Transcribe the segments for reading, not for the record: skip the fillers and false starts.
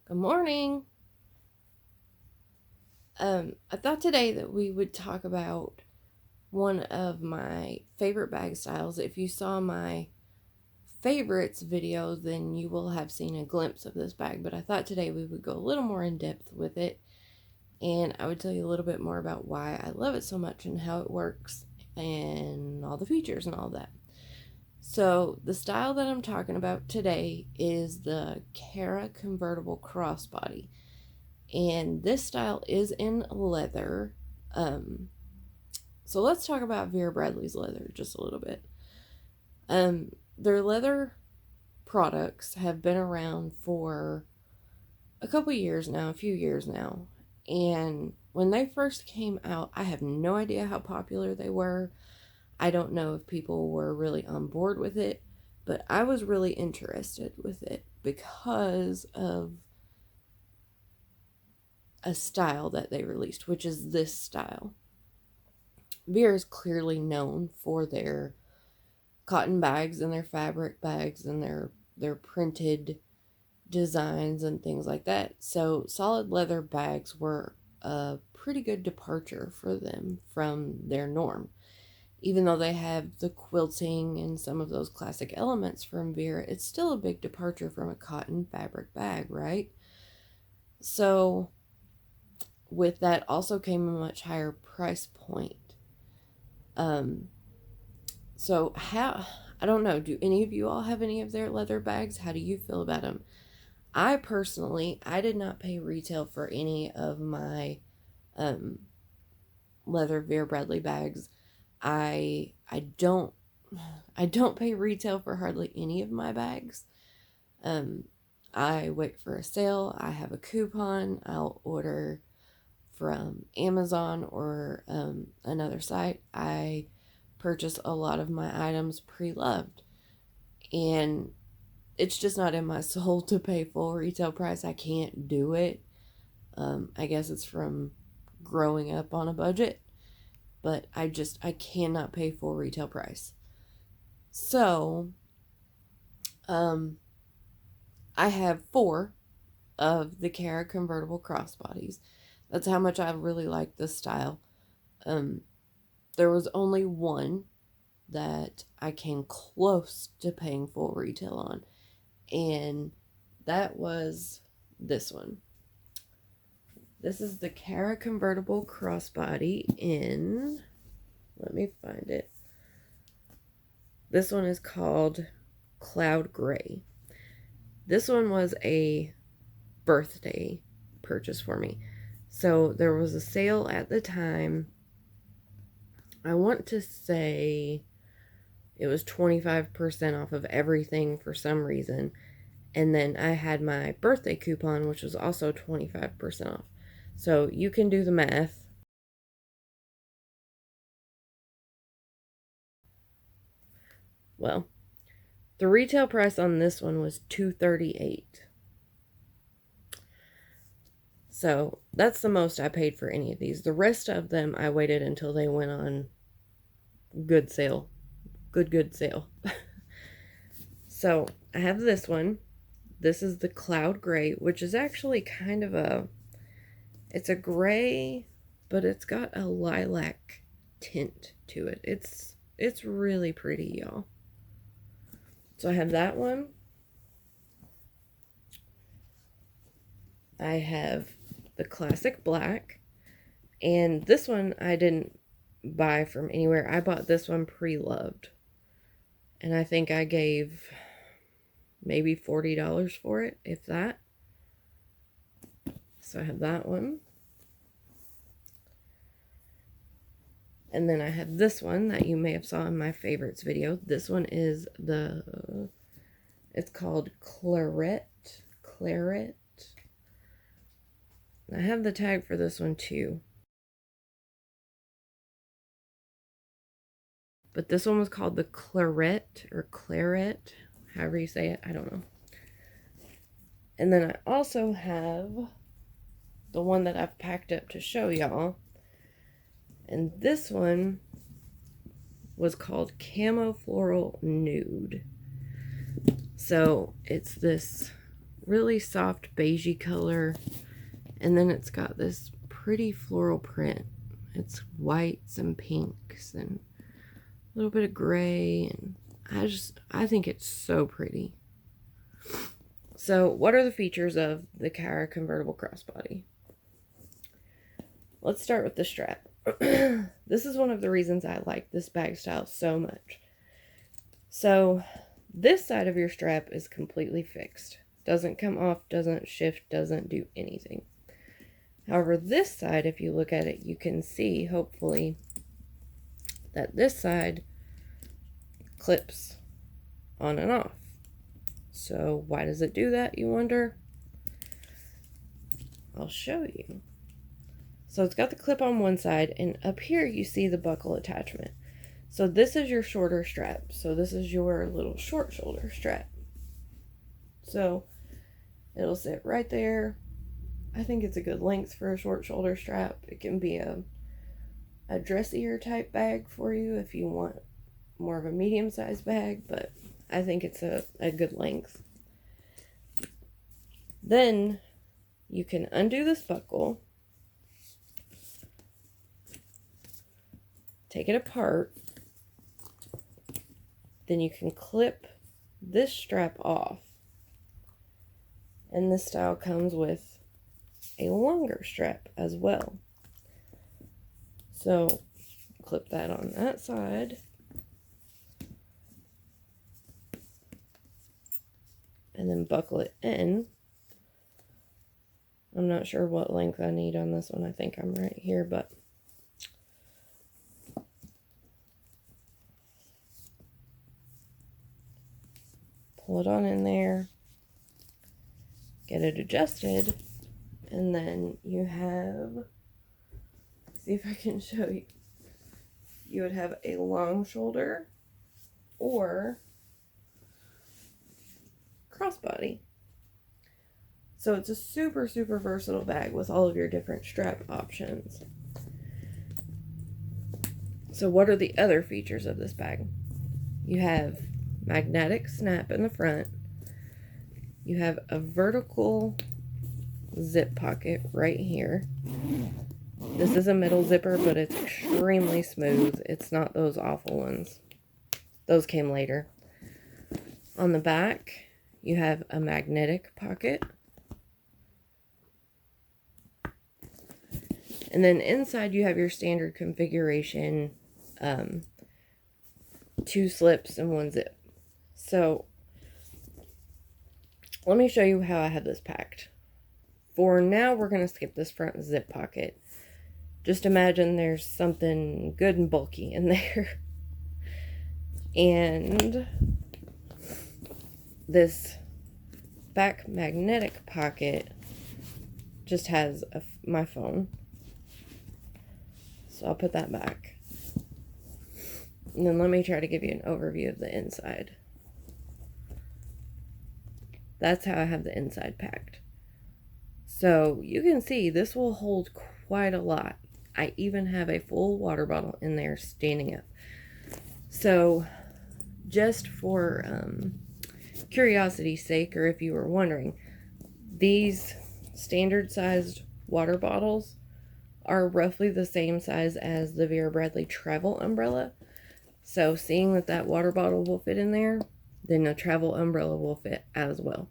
Good morning. I thought today that we would talk about one of my favorite bag styles. If you saw my favorites video, then you will have seen a glimpse of this bag, but I thought today we would go a little more in depth with it, and I would tell you a little bit more about why I love it so much and how it works and all the features and all that. So the style that I'm talking about today is the Cara Convertible Crossbody. And this style is in leather. So let's talk about Vera Bradley's leather just a little bit. Their leather products have been around for a few years now. And when they first came out, I have no idea how popular they were. I don't know if people were really on board with it, but I was really interested with it because of a style that they released, which is this style. Vera is clearly known for their cotton bags and their fabric bags and their printed designs and things like that. So solid leather bags were a pretty good departure for them from their norm. Even though they have the quilting and some of those classic elements from Vera, it's still a big departure from a cotton fabric bag, right? So with that also came a much higher price point. So how, I don't know, do any of you all have any of their leather bags? How do you feel about them? I personally, I did not pay retail for any of my leather Vera Bradley bags. I don't pay retail for hardly any of my bags. I wait for a sale. I have a coupon. I'll order from Amazon or another site. I purchase a lot of my items pre-loved, and it's just not in my soul to pay full retail price. I can't do it. I guess it's from growing up on a budget, but I cannot pay full retail price. So I have 4 of the Cara Convertible Crossbodies. That's how much I really like this style. There was only one that I came close to paying full retail on, and that was this one. This is the Cara Convertible Crossbody in, let me find it. This one is called Cloud Gray. This one was a birthday purchase for me. So there was a sale at the time. I want to say it was 25% off of everything for some reason. And then I had my birthday coupon, which was also 25% off. So you can do the math. Well, the retail price on this one was $238. So that's the most I paid for any of these. The rest of them I waited until they went on good sale. Good sale. So I have this one. This is the Cloud Gray, which is actually kind of it's a gray, but it's got a lilac tint to it. It's really pretty, y'all. So I have that one. I have the classic black, and this one I didn't buy from anywhere. I bought this one pre-loved, and I think I gave maybe $40 for it, if that. So I have that one. And then I have this one that you may have saw in my favorites video. This one is it's called Claret. I have the tag for this one too. But this one was called the Claret, or Claret, however you say it, I don't know. And then I also have the one that I've packed up to show y'all. And this one was called Camo Floral Nude. So it's this really soft beigey color, and then it's got this pretty floral print. It's whites and pinks and a little bit of gray, and I think it's so pretty. So what are the features of the Cara Convertible Crossbody? Let's start with the strap. This is one of the reasons I like this bag style so much. So this side of your strap is completely fixed. Doesn't come off, doesn't shift, doesn't do anything. However, this side, if you look at it, you can see, hopefully, that this side clips on and off. So why does it do that, you wonder? I'll show you. So it's got the clip on one side, and up here you see the buckle attachment. So this is your shorter strap. So this is your little short shoulder strap. So it'll sit right there. I think it's a good length for a short shoulder strap. It can be a dressier type bag for you if you want more of a medium-sized bag, but I think it's a good length. Then you can undo this buckle, take it apart, then you can clip this strap off, and this style comes with a longer strap as well. So clip that on that side, and then buckle it in. I'm not sure what length I need on this one. I think I'm right here, but pull it on in there, get it adjusted, and then you have, see if I can show you, you would have a long shoulder or crossbody. So it's a super, super versatile bag with all of your different strap options. So what are the other features of this bag? You have magnetic snap in the front. You have a vertical zip pocket right here. This is a middle zipper, but it's extremely smooth. It's not those awful ones. Those came later. On the back, you have a magnetic pocket. And then inside you have your standard configuration, 2 slips and 1 zip. So let me show you how I have this packed. For now, we're going to skip this front zip pocket. Just imagine there's something good and bulky in there. And this back magnetic pocket just has my phone. So I'll put that back. And then let me try to give you an overview of the inside. That's how I have the inside packed. So you can see this will hold quite a lot. I even have a full water bottle in there standing up. So just for curiosity's sake, or if you were wondering, these standard sized water bottles are roughly the same size as the Vera Bradley travel umbrella. So seeing that that water bottle will fit in there, then the travel umbrella will fit as well.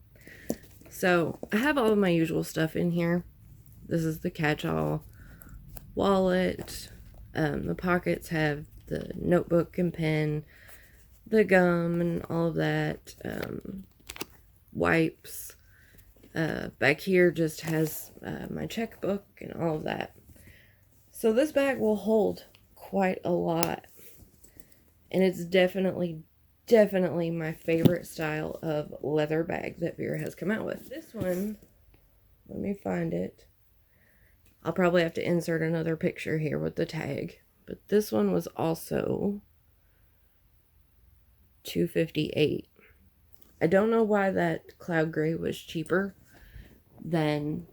So I have all of my usual stuff in here. This is the catch-all wallet. The pockets have the notebook and pen, the gum and all of that, wipes. Back here just has my checkbook and all of that. So this bag will hold quite a lot, and it's definitely my favorite style of leather bag that Vera has come out with. This one, let me find it. I'll probably have to insert another picture here with the tag, but this one was also $258. I don't know why that cloud gray was cheaper than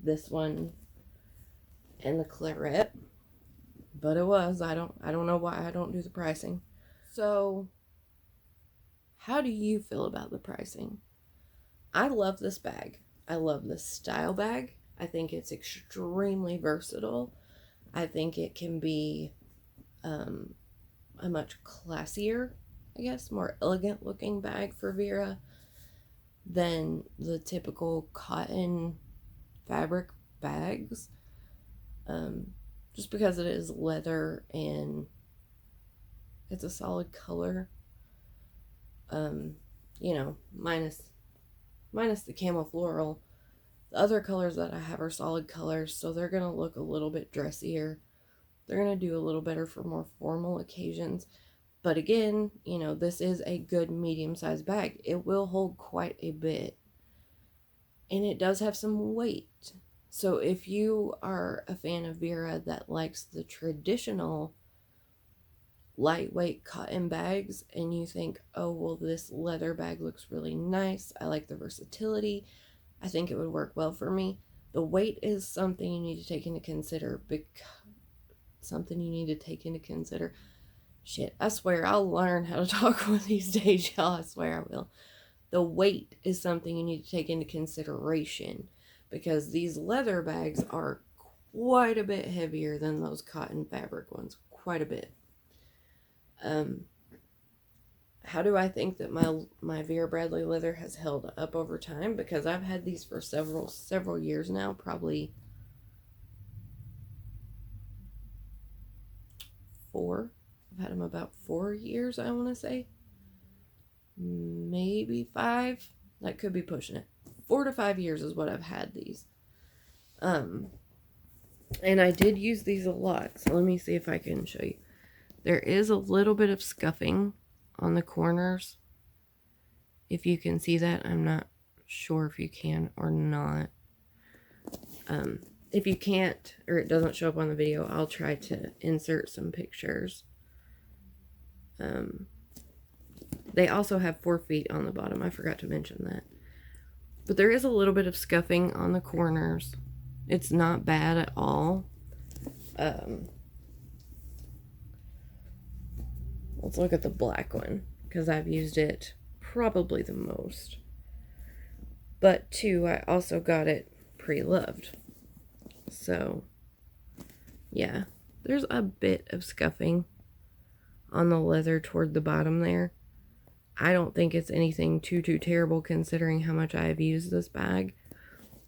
this one and the claret, but it was. I don't know why I don't do the pricing. So How do you feel about the pricing? I love this bag. I love this style bag. I think it's extremely versatile. I think it can be a much classier, I guess, more elegant looking bag for Vera than the typical cotton fabric bags. Just because it is leather and it's a solid color. You know, minus the camel floral. The other colors that I have are solid colors, so they're going to look a little bit dressier. They're going to do a little better for more formal occasions. But again, you know, this is a good medium-sized bag. It will hold quite a bit. And it does have some weight. So if you are a fan of Vera that likes the traditional lightweight cotton bags and you think, oh, well, this leather bag looks really nice, I like the versatility, I think it would work well for me, the weight is something you need to take into consider. Shit, I swear I'll learn how to talk one of these days, y'all. I swear I will. The weight is something you need to take into consideration because these leather bags are quite a bit heavier than those cotton fabric ones. Quite a bit. How do I think that my Vera Bradley leather has held up over time? Because I've had these for several years now, probably 4. I've had them about 4 years, I want to say. Maybe 5. That could be pushing it. 4 to 5 years is what I've had these. And I did use these a lot. So let me see if I can show you. There is a little bit of scuffing on the corners. If you can see that, I'm not sure if you can or not. If you can't, or it doesn't show up on the video, I'll try to insert some pictures. They also have 4 feet on the bottom. I forgot to mention that. But there is a little bit of scuffing on the corners. It's not bad at all. Let's look at the black one, because I've used it probably the most. But, too, I also got it pre-loved. So, yeah. There's a bit of scuffing on the leather toward the bottom there. I don't think it's anything too terrible considering how much I have used this bag.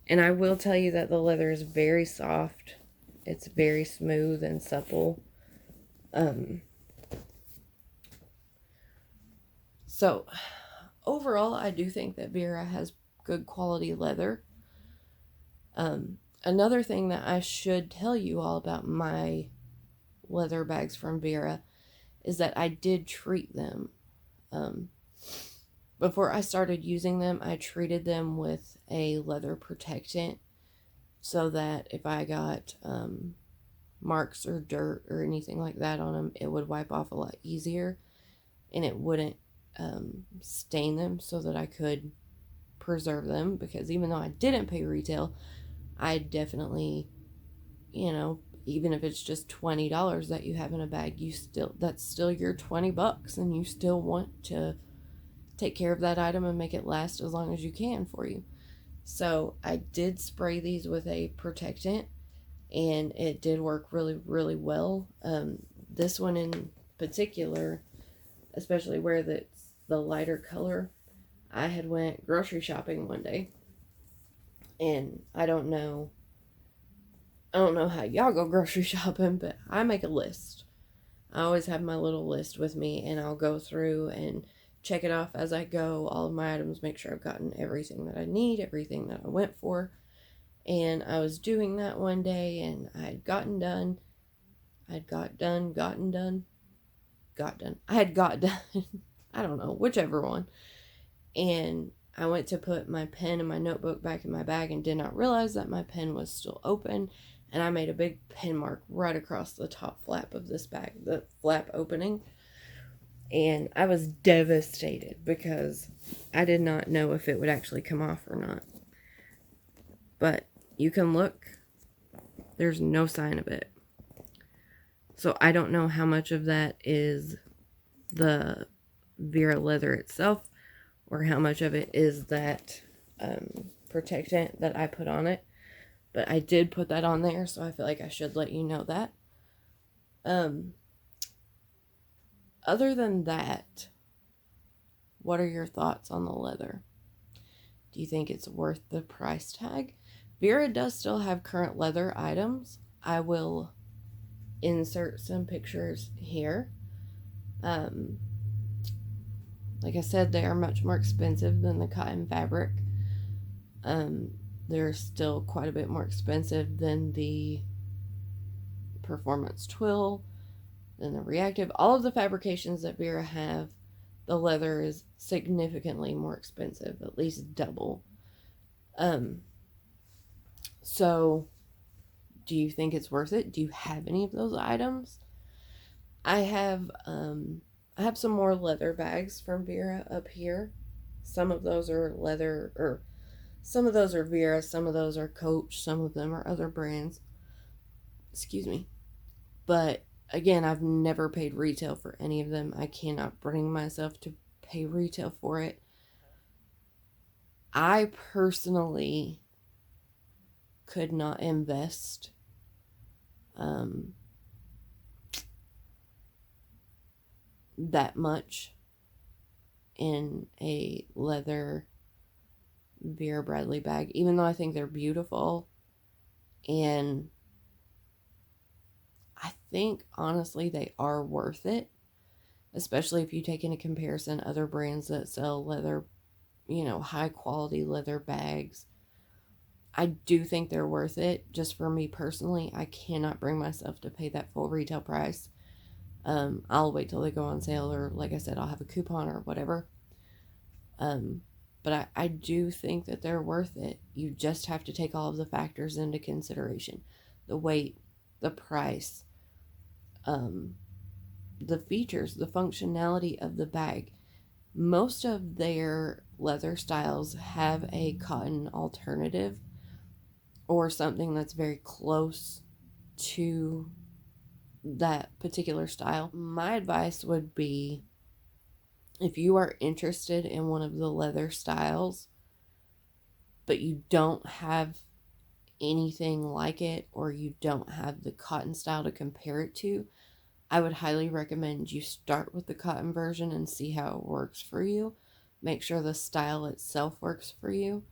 And I will tell you that the leather is very soft. It's very smooth and supple. So, overall, I do think that Vera has good quality leather. Another thing that I should tell you all about my leather bags from Vera is that I did treat them. Before I started using them, I treated them with a leather protectant so that if I got marks or dirt or anything like that on them, it would wipe off a lot easier and it wouldn't stain them, so that I could preserve them. Because even though I didn't pay retail, I definitely, you know, even if it's just $20 that you have in a bag, that's still your $20, and you still want to take care of that item and make it last as long as you can for you. So I did spray these with a protectant, and it did work really well. This one in particular, especially where it's the lighter color, I had went grocery shopping one day, and I don't know how y'all go grocery shopping, but I make a list. I always have my little list with me, and I'll go through and check it off as I go, all of my items, make sure I've gotten everything that I need, everything that I went for. And I was doing that one day, and I had got done. I don't know, whichever one. And I went to put my pen and my notebook back in my bag and did not realize that my pen was still open. And I made a big pen mark right across the top flap of this bag, the flap opening. And I was devastated because I did not know if it would actually come off or not. But you can look, there's no sign of it. So I don't know how much of that is the Vera leather itself or how much of it is that protectant that I put on it. But I did put that on there, so I feel like I should let you know that. Other than that, what are your thoughts on the leather? Do you think it's worth the price tag? Vera does still have current leather items. I will insert some pictures here. Like I said, they are much more expensive than the cotton fabric. They're still quite a bit more expensive than the performance twill, than the reactive. All of the fabrications that Vera have, the leather is significantly more expensive, at least double. So do you think it's worth it? Do you have any of those items? I have some more leather bags from Vera up here. Some of those are leather, or some of those are Vera, some of those are Coach, some of them are other brands. Excuse me. But again, I've never paid retail for any of them. I cannot bring myself to pay retail for it. I personally could not invest that much in a leather Vera Bradley bag, even though I think they're beautiful. And I think honestly they are worth it, especially if you take into comparison other brands that sell leather, high quality leather bags. I do think they're worth it. Just for me personally, I cannot bring myself to pay that full retail price. I'll wait till they go on sale, or like I said, I'll have a coupon or whatever. But I do think that they're worth it. You just have to take all of the factors into consideration. The weight, the price, the features, the functionality of the bag. Most of their leather styles have a cotton alternative, or something that's very close to that particular style. My advice would be, if you are interested in one of the leather styles, but you don't have anything like it, or you don't have the cotton style to compare it to, I would highly recommend you start with the cotton version and see how it works for you. Make sure the style itself works for you.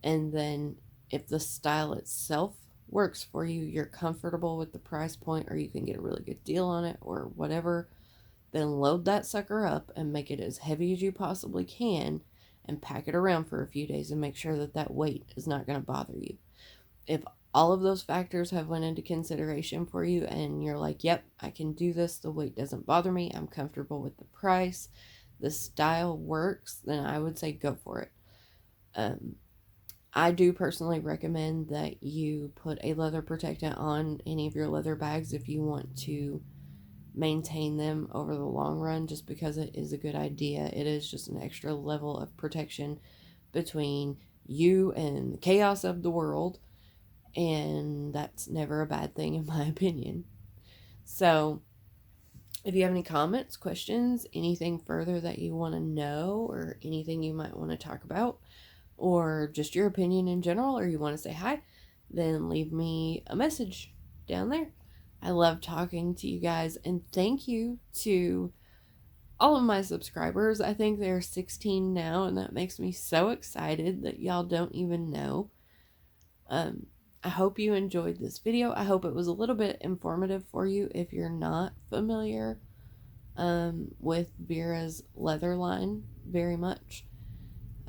And then if the style itself works for you, you're comfortable with the price point, or you can get a really good deal on it or whatever, then load that sucker up and make it as heavy as you possibly can and pack it around for a few days and make sure that that weight is not going to bother you. If all of those factors have went into consideration for you and you're like, yep, I can do this, the weight doesn't bother me, I'm comfortable with the price, the style works, then I would say go for it. I do personally recommend that you put a leather protectant on any of your leather bags if you want to maintain them over the long run, just because it is a good idea. It is just an extra level of protection between you and the chaos of the world, and that's never a bad thing in my opinion. So if you have any comments, questions, anything further that you want to know, or anything you might want to talk about, or just your opinion in general, or you want to say hi, then leave me a message down there. I love talking to you guys, and thank you to all of my subscribers. I think there are 16 now, and that makes me so excited that y'all don't even know. I hope you enjoyed this video. I hope it was a little bit informative for you if you're not familiar with Vera's leather line very much.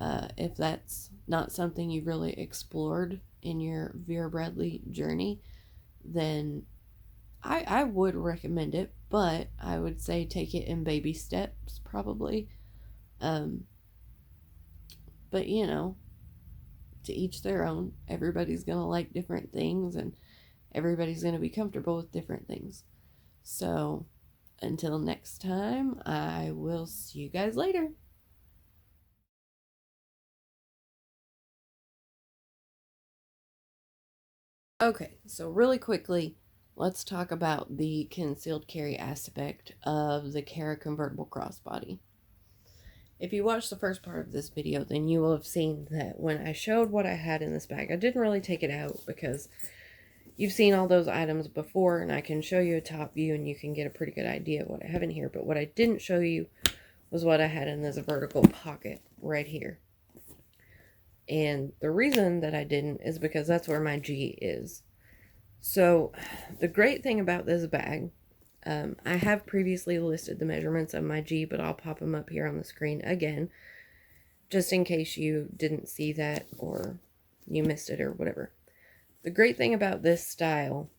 If that's not something you've really explored in your Vera Bradley journey, then I would recommend it, but I would say take it in baby steps probably. But to each their own. Everybody's gonna like different things, and everybody's gonna be comfortable with different things. So until next time, I will see you guys later. Okay, so really quickly, let's talk about the concealed carry aspect of the Cara Convertible Crossbody. If you watched the first part of this video, then you will have seen that when I showed what I had in this bag, I didn't really take it out because you've seen all those items before, and I can show you a top view and you can get a pretty good idea of what I have in here. But what I didn't show you was what I had in this vertical pocket right here. And the reason that I didn't is because that's where my G is. So the great thing about this bag, I have previously listed the measurements of my G, but I'll pop them up here on the screen again, just in case you didn't see that or you missed it or whatever. The great thing about this style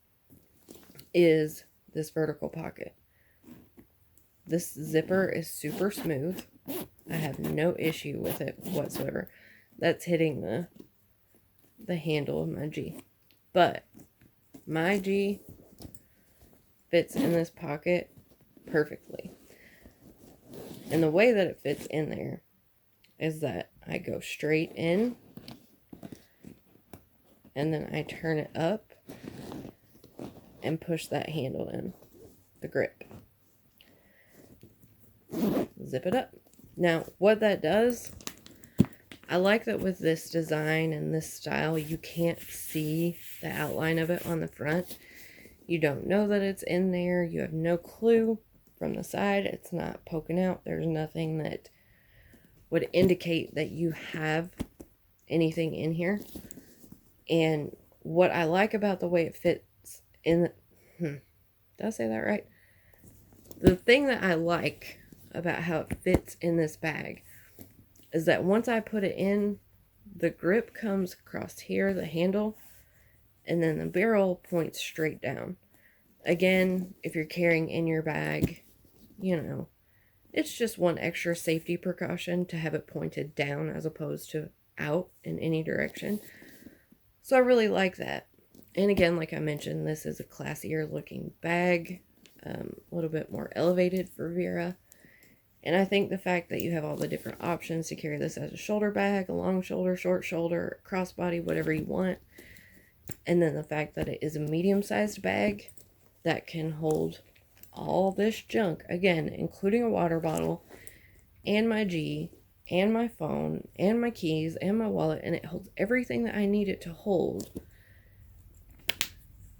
is this vertical pocket. This zipper is super smooth. I have no issue with it whatsoever. That's hitting the handle of my G. But my G fits in this pocket perfectly. And the way that it fits in there is that I go straight in and then I turn it up and push that handle in, the grip. Zip it up. Now, what that does, I like that with this design and this style, you can't see the outline of it on the front. You don't know that it's in there. You have no clue from the side. It's not poking out. There's nothing that would indicate that you have anything in here. And what I like about the way it fits in the... Did I say that right? The thing that I like about how it fits in this bag is that once I put it in, the grip comes across here, the handle, and then the barrel points straight down. Again, if you're carrying in your bag, you know, it's just one extra safety precaution to have it pointed down as opposed to out in any direction. So I really like that. And again, like I mentioned, this is a classier looking bag, a little bit more elevated for Vera. And I think the fact that you have all the different options to carry this as a shoulder bag, a long shoulder, short shoulder, crossbody, whatever you want. And then the fact that it is a medium-sized bag that can hold all this junk, again, including a water bottle and my G and my phone and my keys and my wallet, and it holds everything that I need it to hold.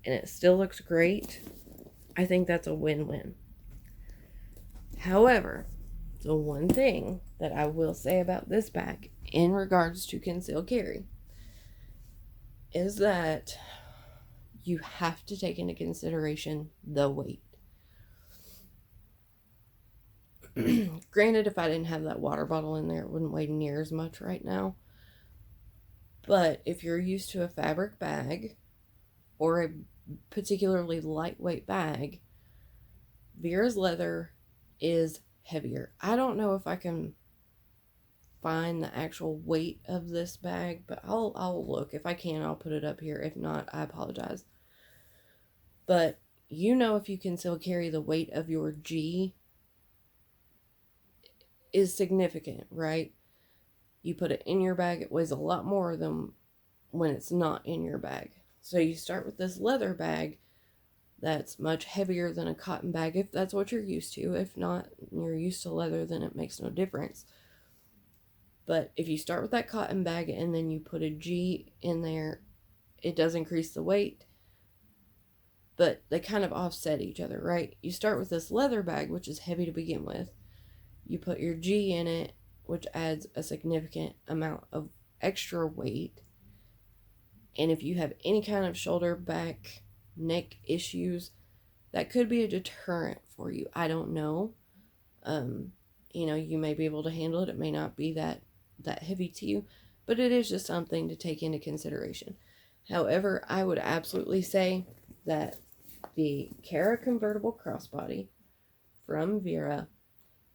And it still looks great. I think that's a win-win. However, the one thing that I will say about this bag in regards to concealed carry is that you have to take into consideration the weight. Granted, if I didn't have that water bottle in there, it wouldn't weigh near as much right now. But if you're used to a fabric bag or a particularly lightweight bag, Vera's leather is heavier. I don't know if I can find the actual weight of this bag, but I'll look. If I can, I'll put it up here. If not, I apologize. But you know, if you conceal carry, the weight of your G is significant, right? You put it in your bag, it weighs a lot more than when it's not in your bag. So you start with this leather bag that's much heavier than a cotton bag, if that's what you're used to. If not, you're used to leather, then it makes no difference. But if you start with that cotton bag and then you put a G in there, it does increase the weight, but they kind of offset each other, right? You start with this leather bag, which is heavy to begin with. You put your G in it, which adds a significant amount of extra weight. And if you have any kind of shoulder, back, neck issues, that could be a deterrent for you. I don't know. You know, you may be able to handle it. It may not be that heavy to you, but it is just something to take into consideration. However, I would absolutely say that the Cara Convertible Crossbody from Vera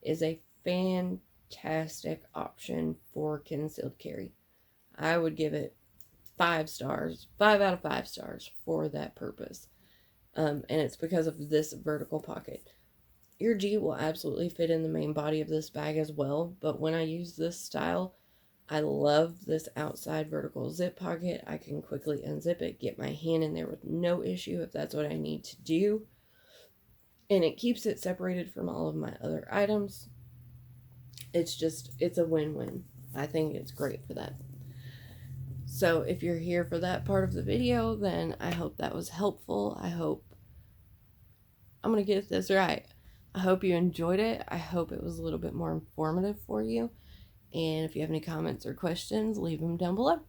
is a fantastic option for concealed carry. I would give it 5 stars, 5 out of 5 stars for that purpose. And it's because of this vertical pocket. Your G will absolutely fit in the main body of this bag as well, but when I use this style, I love this outside vertical zip pocket. I can quickly unzip it, get my hand in there with no issue if that's what I need to do. And it keeps it separated from all of my other items. it's a win-win. I think it's great for that. So if you're here for that part of the video, then I hope that was helpful. I'm going to get this right. I hope you enjoyed it. I hope it was a little bit more informative for you. And if you have any comments or questions, leave them down below.